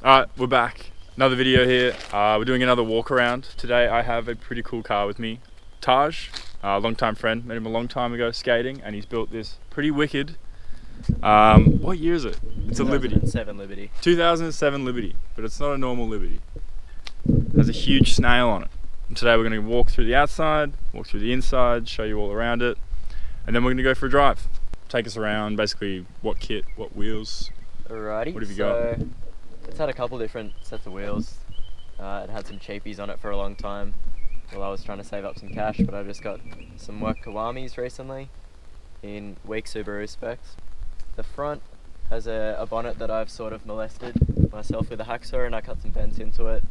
Alright, we're back. Another video here. We're doing another walk around. Today I have a pretty cool car with me. Taj, long time friend, met him a long time ago skating, and he's built this pretty wicked, what year is it? It's a Liberty. 2007 Liberty. 2007 Liberty, but it's not a normal Liberty. It has a huge snail on it. And today we're going to walk through the outside, walk through the inside, show you all around it, and then we're going to go for a drive. Take us around, basically what kit, what wheels. Alrighty. What have you got? It's had a couple different sets of wheels. It had some cheapies on it for a long time while I was trying to save up some cash, but I just got some work Kawamis recently in weak Subaru specs. The front has a bonnet that I've sort of molested myself with a hacksaw, and I cut some vents into it,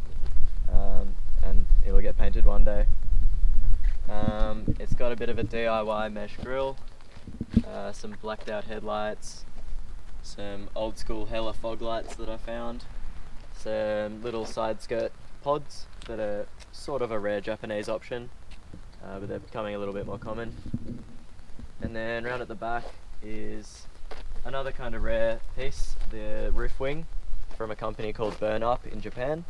and it'll get painted one day. It's got a bit of a DIY mesh grille, some blacked out headlights, some old school Hella fog lights that I found, some little side skirt pods that are sort of a rare Japanese option, but they're becoming a little bit more common. And then round at the back is another kind of rare piece, the roof wing from a company called Burn Up in Japan.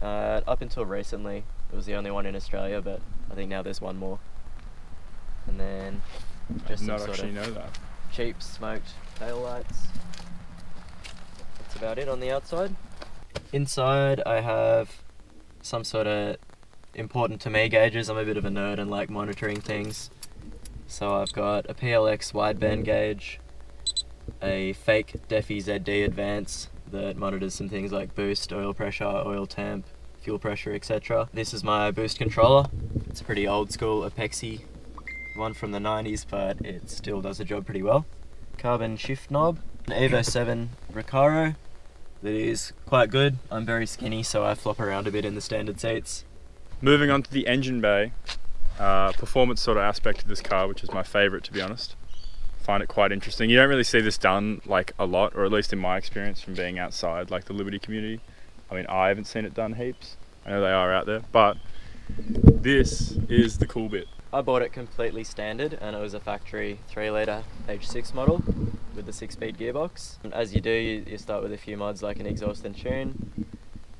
Up until recently it was the only one in Australia, but I think now there's one more. And then just some sort of cheap smoked tail lights. That's about it on the outside. Inside I have some sort of important to me gauges. I'm a bit of a nerd and like monitoring things. So I've got a PLX wideband gauge, a fake Defi ZD Advance that monitors some things like boost, oil pressure, oil temp, fuel pressure, etc. This is my boost controller. It's a pretty old school Apexi one from the 90s, but it still does the job pretty well. Carbon shift knob, an Evo 7 Recaro that is quite good. I'm very skinny, so I flop around a bit in the standard seats. Moving on to the engine bay, performance sort of aspect of this car, which is my favourite, to be honest. Find it quite interesting. You don't really see this done like a lot, or at least in my experience from being outside like the Liberty community. I mean, I haven't seen it done heaps. I know they are out there, but this is the cool bit. I bought it completely standard, and it was a factory 3-litre H6 model with the 6-speed gearbox. And as you do, you start with a few mods like an exhaust and tune,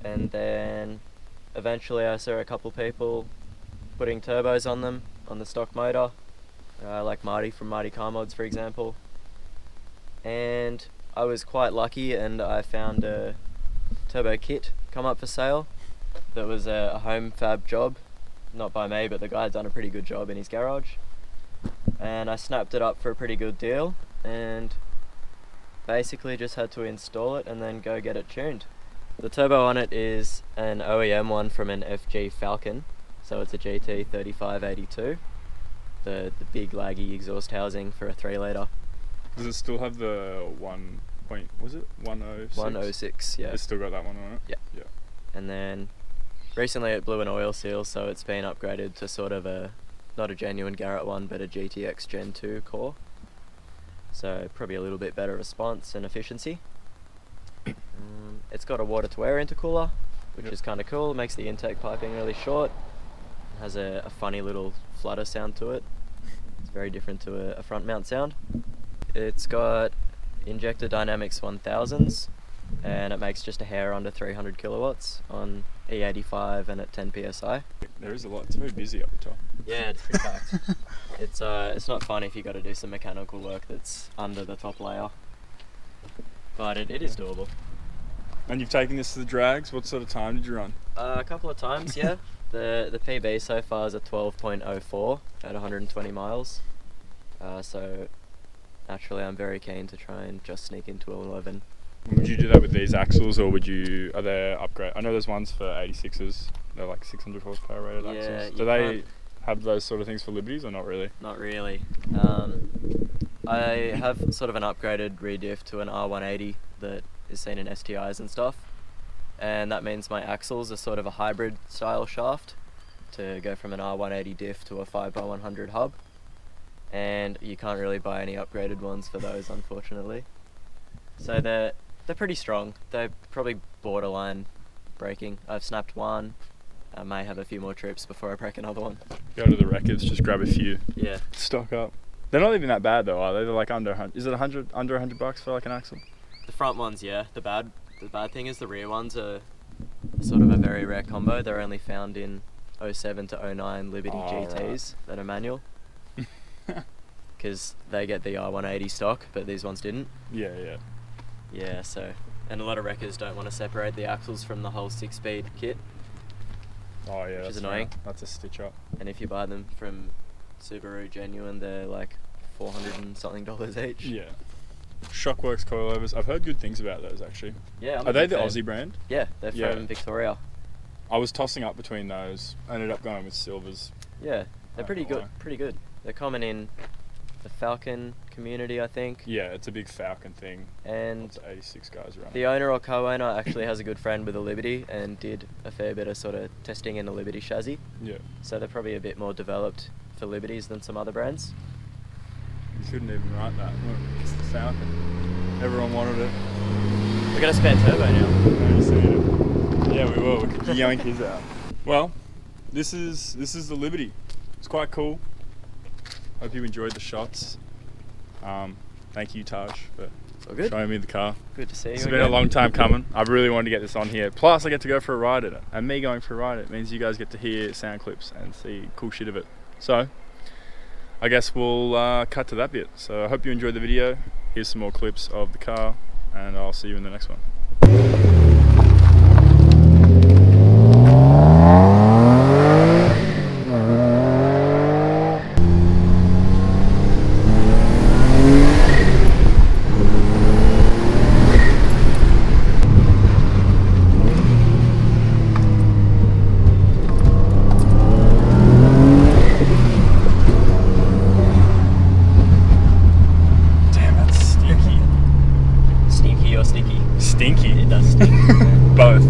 and then eventually I saw a couple people putting turbos on them on the stock motor, like Marty from Marty Car Mods, for example. And I was quite lucky, and I found a turbo kit come up for sale that was a home fab job. Not by me, but the guy had done a pretty good job in his garage, and I snapped it up for a pretty good deal and basically just had to install it and then go get it tuned. The turbo on it is an OEM one from an FG Falcon, so it's a GT 3582, the big laggy exhaust housing for a 3-litre. Does it still have the 106? 106, yeah. It's still got that one on it? Yeah. And then recently it blew an oil seal, so it's been upgraded to sort of not a genuine Garrett one, but a GTX Gen 2 core. So probably a little bit better response and efficiency. It's got a water to air intercooler, which is kind of cool. It makes the intake piping really short. It has a funny little flutter sound to it. It's very different to a front mount sound. It's got Injector Dynamics 1000s, and it makes just a hair under 300 kilowatts on E85 and at 10 psi. There is a lot. It's very busy up the top. Yeah, it's pretty packed. It's not fun if you got to do some mechanical work that's under the top layer, but it is doable. And you've taken this to the drags. What sort of time did you run? A couple of times, yeah. The PB so far is a 12.04 at 120 miles. So naturally, I'm very keen to try and just sneak into 11. Would you do that with these axles, or are there upgrade? I know there's ones for 86s. They're like 600 horsepower rated axles. Do they have those sort of things for Liberties, or not really? Not really. I have sort of an upgraded rear diff to an R180 that is seen in STIs and stuff, and that means my axles are sort of a hybrid style shaft to go from an R180 diff to a 5x100 hub, and you can't really buy any upgraded ones for those, unfortunately. So they're pretty strong. They're probably borderline braking. I've snapped one. I may have a few more trips before I break another one. Go to the records, just grab a few. Yeah. Stock up. They're not even that bad though, are they? They're like under 100. Is it under $100 for like an axle? The front ones, yeah. The bad The bad thing is the rear ones are sort of a very rare combo. They're only found in 07 to 09 Liberty GTs that are manual. Because they get the R180 stock, but these ones didn't. Yeah. Yeah, so... And a lot of wreckers don't want to separate the axles from the whole 6-speed kit. Oh yeah, which is that's annoying. Right. That's a stitch up. And if you buy them from Subaru Genuine, they're like $400 and something each. Yeah. Shockworks coilovers. I've heard good things about those actually. Yeah, Are they the Aussie brand? Yeah, they're from Victoria. I was tossing up between those. I ended up going with silvers. Yeah, they're pretty good. They're common in the Falcon community, I think. Yeah, it's a big Falcon thing. And lots of 86 guys around. The owner or co-owner actually has a good friend with a Liberty and did a fair bit of sort of testing in a Liberty chassis. Yeah. So they're probably a bit more developed for Liberties than some other brands. You couldn't even write that. Look, it's the Falcon. Everyone wanted it. We're gonna spare turbo now. Yeah, we will. We could yank his out. Well, this is the Liberty. It's quite cool. Hope you enjoyed the shots. Thank you, Taj, for showing me the car. Good to see you. It's been a long time coming. I really wanted to get this on here. Plus, I get to go for a ride in it. And me going for a ride in it means you guys get to hear sound clips and see cool shit of it. So, I guess we'll cut to that bit. So I hope you enjoyed the video. Here's some more clips of the car, and I'll see you in the next one. Stinky or sticky? Stinky. It does stink. Both.